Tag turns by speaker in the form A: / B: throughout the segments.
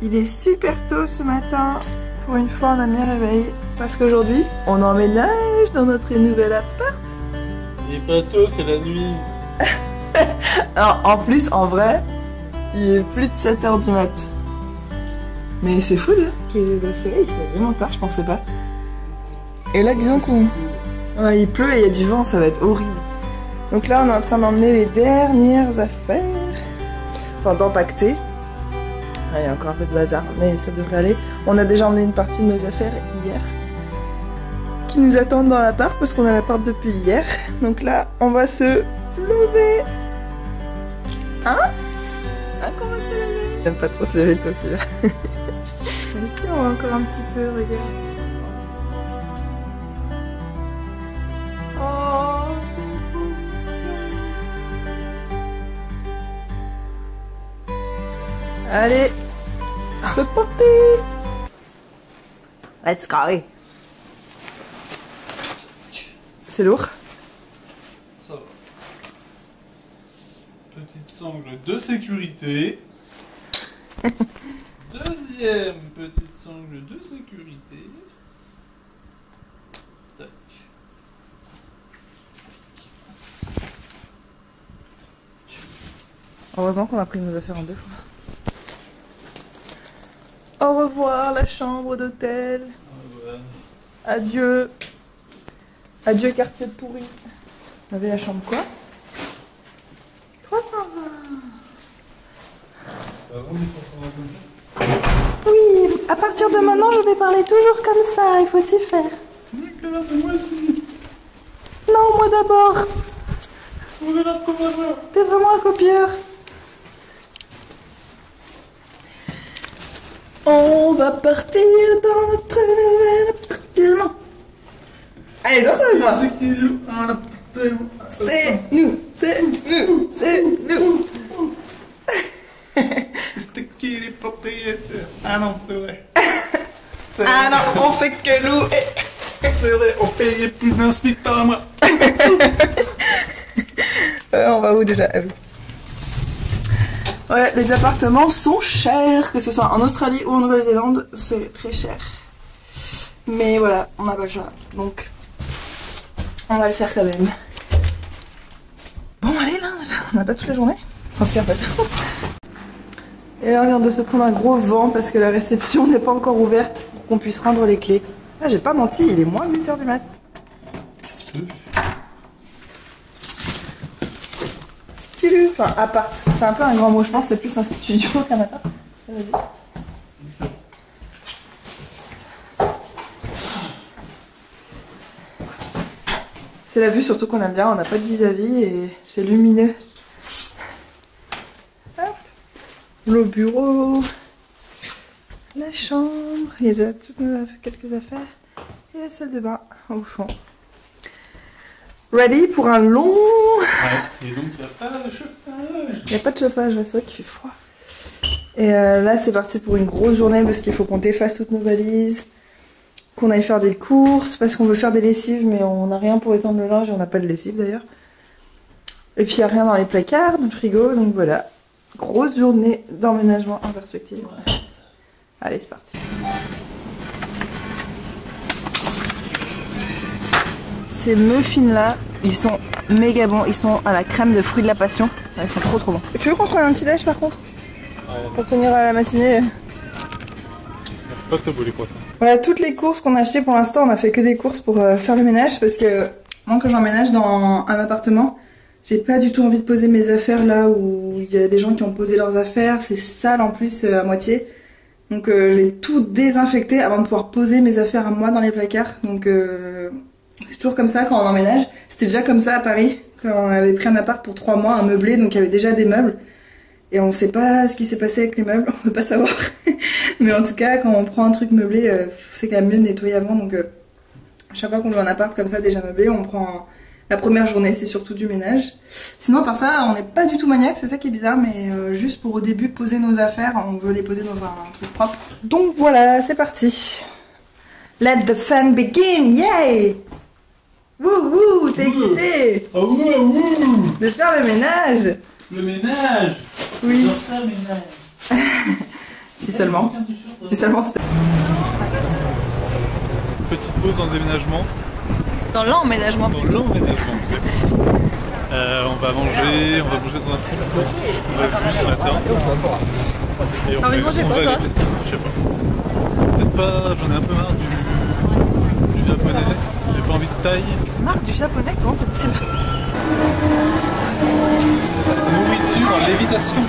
A: Il est super tôt ce matin. Pour une fois, on a mis le réveil. Parce qu'aujourd'hui, on emménage dans notre nouvel appart.
B: Il est pas tôt, c'est la nuit.
A: Alors, en plus, en vrai, il est plus de 7 h du mat. Mais c'est fou là, que le soleil il se lève vraiment tard, je pensais pas. Et là, disons qu'on... Ouais, il pleut et il y a du vent, ça va être horrible. Donc là, on est en train d'emmener les dernières affaires. Enfin, d'empaqueter. Il y a encore un peu de bazar, mais ça devrait aller. On a déjà emmené une partie de nos affaires hier. Qui nous attendent dans l'appart, parce qu'on a l'appart depuis hier. Donc là, on va se lever. Hein? Ah, comment se lever? J'aime pas trop se lever tôt celui-là. Ici, on va encore un petit peu, regarde. Oh, c'est trop bien. Allez, c'est parti. Let's go. C'est lourd.
B: Ça va. Petite sangle de sécurité. Deuxième petite sangle de sécurité. Tac.
A: Heureusement qu'on a pris nos affaires en 2 fois. Au revoir la chambre d'hôtel.
B: Ouais.
A: Adieu. Adieu quartier pourri. On avait la chambre quoi? 320.
B: Avant des comme ça.
A: Oui, à partir de maintenant je vais parler toujours comme ça, il faut t'y faire.
B: Nicolas, moi aussi.
A: Non, moi d'abord.
B: On verra ce qu'on va voir.
A: T'es vraiment un copieur. On va partir dans notre nouvel appartement. Allez, danse avec moi.
B: C'est qui joue un appartement?
A: C'est nous, c'est nous, c'est nous.
B: C'était qui les propriétaires? Ah non, c'est vrai.
A: Ah non, on fait que nous.
B: C'est vrai, on payait plus d'un SMIC par mois.
A: On va où déjà? Ouais, les appartements sont chers, que ce soit en Australie ou en Nouvelle-Zélande, c'est très cher. Mais voilà, on n'a pas le choix, donc on va le faire quand même. Bon, allez là, on n'a pas toute la journée. Enfin si, en fait. Et là, on vient de se prendre un gros vent parce que la réception n'est pas encore ouverte pour qu'on puisse rendre les clés. Ah, j'ai pas menti, il est moins de 8 h du mat. Enfin, appart, c'est un peu un grand mot, je pense, c'est plus un studio qu'un appart. Vas-y. C'est la vue surtout qu'on aime bien, on n'a pas de vis-à-vis et c'est lumineux. Hop. Le bureau, la chambre, il y a déjà quelques affaires et la salle de bain au fond. Ready pour un long...
B: Ouais, et donc il n'y a pas de chauffage.
A: Il n'y a pas de chauffage, c'est vrai qu'il fait froid. Et là c'est parti pour une grosse journée parce qu'il faut qu'on défasse toutes nos valises, qu'on aille faire des courses, parce qu'on veut faire des lessives mais on n'a rien pour étendre le linge et on n'a pas de lessive d'ailleurs. Et puis il n'y a rien dans les placards, dans le frigo, donc voilà. Grosse journée d'emménagement en perspective. Ouais. Allez, c'est parti. Ces muffins là, ils sont méga bons, ils sont à la crème de fruits de la passion, ils sont trop bons. Tu veux qu'on prenne un petit déj par contre?
B: Ouais.
A: Pour tenir à la matinée.
B: C'est pas très beau les croissants.
A: Voilà toutes les courses qu'on a achetées pour l'instant, on a fait que des courses pour faire le ménage parce que moi quand j'emménage dans un appartement, j'ai pas du tout envie de poser mes affaires là où il y a des gens qui ont posé leurs affaires, c'est sale en plus à moitié. Donc je vais tout désinfecter avant de pouvoir poser mes affaires à moi dans les placards. Donc c'est toujours comme ça quand on emménage. C'était déjà comme ça à Paris, quand on avait pris un appart pour 3 mois, un meublé, donc il y avait déjà des meubles. Et on sait pas ce qui s'est passé avec les meubles, on peut pas savoir. Mais en tout cas, quand on prend un truc meublé, c'est quand même mieux de nettoyer avant. Donc chaque fois qu'on loue un appart comme ça déjà meublé, on prend la première journée, c'est surtout du ménage. Sinon à part ça, on n'est pas du tout maniaque, c'est ça qui est bizarre, mais juste pour au début poser nos affaires, on veut les poser dans un truc propre. Donc voilà, c'est parti. Let the fun begin, yay! Wouh wouh, t'es excité?
B: Oh wouh!
A: De faire le ménage?
B: Le ménage!
A: Oui.
B: Dans ça, le ménage!
A: C'est seulement. Si seulement c'était...
B: Petite pause dans le déménagement.
A: Dans l'emménagement.
B: Dans l'emménagement, exact. On va manger dans un food court, on l'a vu ce matin. Et
A: T'as envie de manger quoi, toi?
B: Je sais pas. Peut-être pas, j'en ai un peu marre du japonais. J'ai pas envie de taille.
A: Marre du japonais, comment c'est possible?
B: Nourriture en lévitation.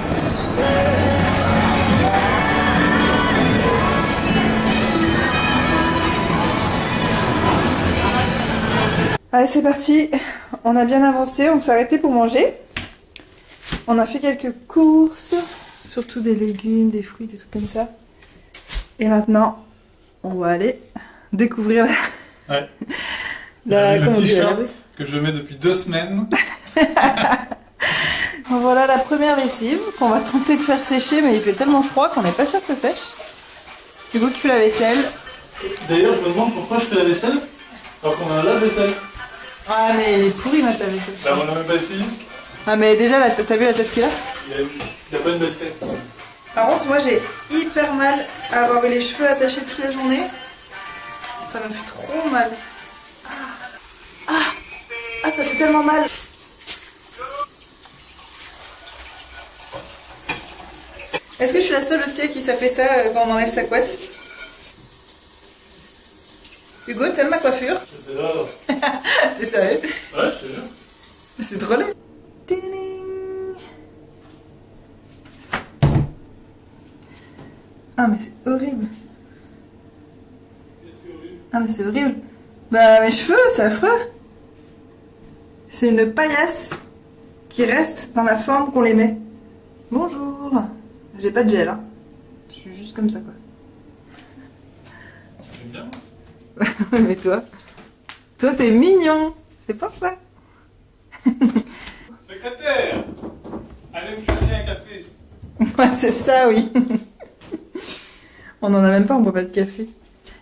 A: Allez, c'est parti. On a bien avancé, on s'est arrêté pour manger. On a fait quelques courses, surtout des légumes, des fruits, des trucs comme ça. Et maintenant, on va aller découvrir
B: Ouais.
A: comment
B: le
A: dire,
B: t-shirt que je mets depuis 2 semaines.
A: Voilà la première lessive qu'on va tenter de faire sécher, mais il fait tellement froid qu'on n'est pas sûr que ça sèche. Hugo qui fait la vaisselle.
B: D'ailleurs, je me demande pourquoi je fais la vaisselle alors qu'on a un lave-vaisselle.
A: Ah mais il est pourri ma ta vaisselle.
B: Bah, on l'a même pas essayé.
A: Ah mais déjà, t'as vu la tête qu'il a?
B: Il a pas une belle tête.
A: Par contre, moi j'ai hyper mal à avoir les cheveux attachés toute la journée. Ça me fait trop mal. Ah, ça fait tellement mal. Est-ce que je suis la seule aussi à qui ça fait ça quand on enlève sa couette? Hugo, t'aimes ma coiffure? T'es sérieux?
B: Ouais, je te jure.
A: C'est drôle. Ah mais c'est horrible. Ah mais c'est horrible. Bah mes cheveux, c'est affreux. C'est une paillasse qui reste dans la forme qu'on les met. Bonjour. J'ai pas de gel, hein. Je suis juste comme ça quoi.
B: J'aime bien.
A: Mais toi t'es mignon. C'est pour ça.
B: Secrétaire, allez me chercher un café.
A: Ouais, c'est ça, oui. On en a même pas, on boit pas de café.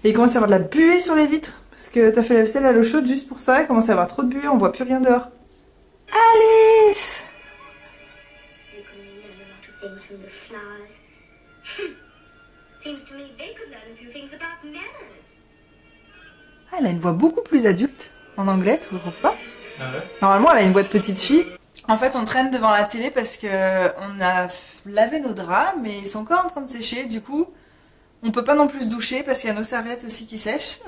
A: Et il commence à y avoir de la buée sur les vitres. Parce que t'as fait la vaisselle à l'eau chaude juste pour ça. Il commence à y avoir trop de buée, on voit plus rien dehors. Alice! Ah, elle a une voix beaucoup plus adulte en anglais, tu trouves pas?
B: Ah ouais?
A: Normalement, elle a une voix de petite fille. En fait, on traîne devant la télé parce que on a lavé nos draps, mais ils sont encore en train de sécher. Du coup, on peut pas non plus se doucher parce qu'il y a nos serviettes aussi qui sèchent.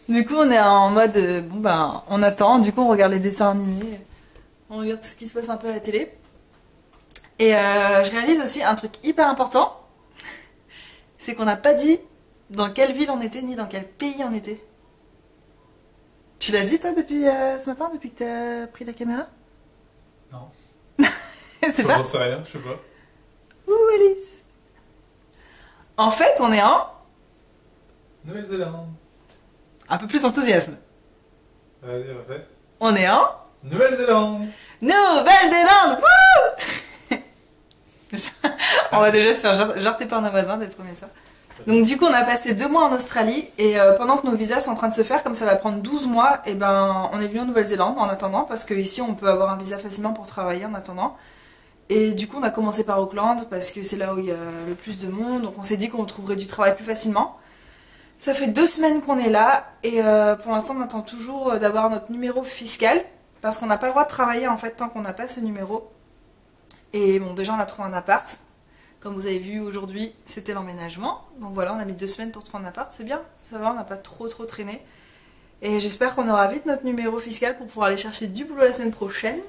A: Du coup, on est en mode, bon ben, on attend. Du coup, on regarde les dessins animés. On regarde ce qui se passe un peu à la télé. Et je réalise aussi un truc hyper important. C'est qu'on n'a pas dit dans quelle ville on était, ni dans quel pays on était. Tu l'as dit toi depuis ce matin, depuis que t'as pris la caméra?
B: Non.
A: C'est pas?
B: J'en sais rien, je sais pas.
A: Ouh Alice. En fait, on est en...
B: Nouvelle-Zélande.
A: Un peu plus d'enthousiasme.
B: Vas-y, refais.
A: On est en...
B: Nouvelle-Zélande.
A: Nouvelle-Zélande. Wouh. On va déjà se faire jarter par nos voisins dès le premier soir. Donc du coup on a passé 2 mois en Australie et pendant que nos visas sont en train de se faire, comme ça va prendre 12 mois, et ben on est venu en Nouvelle-Zélande en attendant, parce qu'ici on peut avoir un visa facilement pour travailler en attendant. Et du coup on a commencé par Auckland parce que c'est là où il y a le plus de monde, donc on s'est dit qu'on trouverait du travail plus facilement. Ça fait 2 semaines qu'on est là et pour l'instant on attend toujours d'avoir notre numéro fiscal parce qu'on n'a pas le droit de travailler en fait tant qu'on n'a pas ce numéro. Et bon, déjà on a trouvé un appart. Comme vous avez vu aujourd'hui, c'était l'emménagement. Donc voilà, on a mis 2 semaines pour trouver un appart, c'est bien, ça va, on n'a pas trop traîné. Et j'espère qu'on aura vite notre numéro fiscal pour pouvoir aller chercher du boulot la semaine prochaine.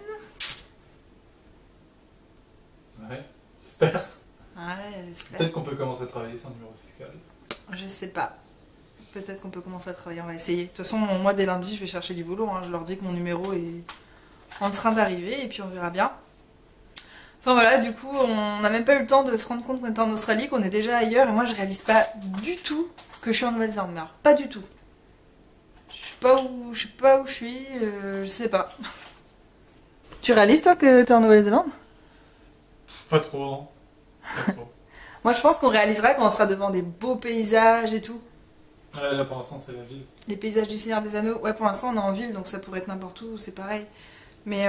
B: Ouais, j'espère.
A: Ouais, j'espère.
B: Peut-être qu'on peut commencer à travailler sans numéro fiscal.
A: Je sais pas. Peut-être qu'on peut commencer à travailler, on va essayer. De toute façon, moi dès lundi, je vais chercher du boulot. Hein. Je leur dis que mon numéro est en train d'arriver et puis on verra bien. Enfin voilà, du coup, on n'a même pas eu le temps de se rendre compte qu'on était en Australie, qu'on est déjà ailleurs. Et moi, je réalise pas du tout que je suis en Nouvelle-Zélande. Mais alors, pas du tout. Je sais pas où je suis, je sais pas. Tu réalises toi que t'es en Nouvelle-Zélande?
B: Pas trop, non. Pas trop.
A: Moi, je pense qu'on réalisera quand on sera devant des beaux paysages et tout.
B: Ouais, là pour l'instant, c'est la ville.
A: Les paysages du Seigneur des Anneaux. Ouais, pour l'instant, on est en ville, donc ça pourrait être n'importe où, c'est pareil. Mais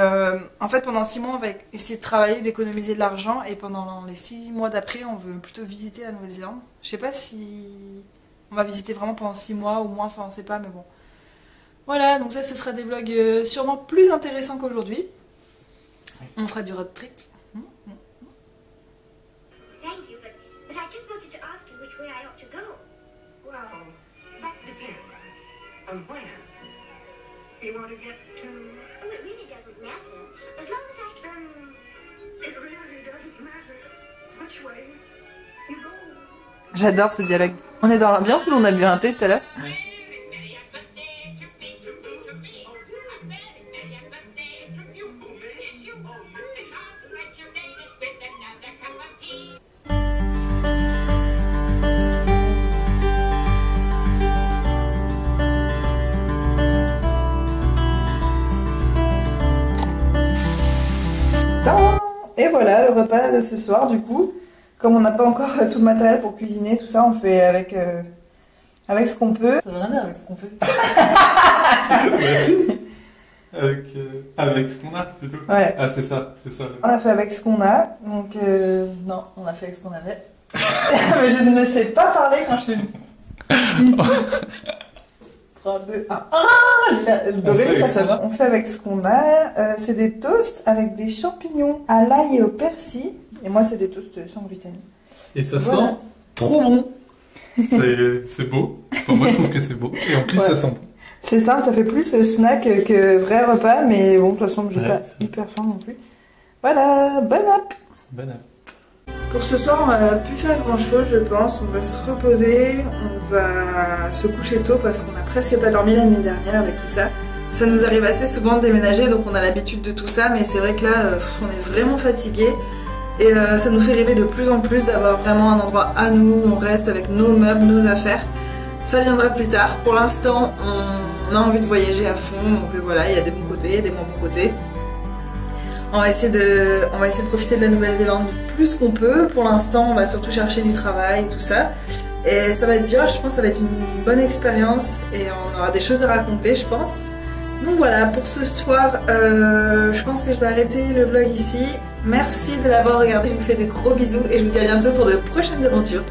A: en fait, pendant 6 mois, on va essayer de travailler, d'économiser de l'argent. Et pendant les 6 mois d'après, on veut plutôt visiter la Nouvelle-Zélande. Je sais pas si on va visiter vraiment pendant 6 mois ou moins, enfin on sait pas, mais bon. Voilà, donc ça, ce sera des vlogs sûrement plus intéressants qu'aujourd'hui. On fera du road trip.
C: Thank you, but I just wanted to ask you which way I ought to go.
D: Well, that depends on where you want to get to.
C: Oh, it really doesn't matter. As long as I can...
D: Then it really doesn't matter which way you go.
A: J'adore ce dialogue. On est dans l'ambiance ou on a bu un thé tout à l'heure? Et voilà le repas de ce soir du coup. Comme on n'a pas encore tout le matériel pour cuisiner, tout ça, on fait avec ce qu'on peut. Ça veut rien dire avec ce qu'on peut.
B: Avec ce qu'on a plutôt.
A: Ouais.
B: Ah c'est ça, c'est ça.
A: On a fait avec ce qu'on a, donc non, on a fait avec ce qu'on avait. Mais je ne sais pas parler quand je suis... 3, 2, 1. Ah, on fait avec ce qu'on a. C'est des toasts avec des champignons à l'ail et au persil. Et moi, c'est des toasts sans gluten.
B: Et ça sent trop bon. C'est beau. Enfin, moi, je trouve que c'est beau. Et en plus, ça sent bon.
A: C'est simple, ça fait plus snack que vrai repas. Mais bon, de toute façon, je n'ai pas hyper faim non plus. Voilà, bon app.
B: Bon app.
A: Pour ce soir, on va plus faire grand chose, je pense. On va se reposer, on va se coucher tôt parce qu'on a presque pas dormi la nuit dernière avec tout ça. Ça nous arrive assez souvent de déménager, donc on a l'habitude de tout ça, mais c'est vrai que là, on est vraiment fatigué. Et ça nous fait rêver de plus en plus d'avoir vraiment un endroit à nous où on reste avec nos meubles, nos affaires. Ça viendra plus tard. Pour l'instant, on a envie de voyager à fond, donc voilà, il y a des bons côtés, des moins bons côtés. On va essayer de profiter de la Nouvelle-Zélande du plus qu'on peut. Pour l'instant, on va surtout chercher du travail et tout ça. Et ça va être bien, je pense que ça va être une bonne expérience et on aura des choses à raconter, je pense. Donc voilà, pour ce soir, je pense que je vais arrêter le vlog ici. Merci de l'avoir regardé, je vous fais de gros bisous et je vous dis à bientôt pour de prochaines aventures.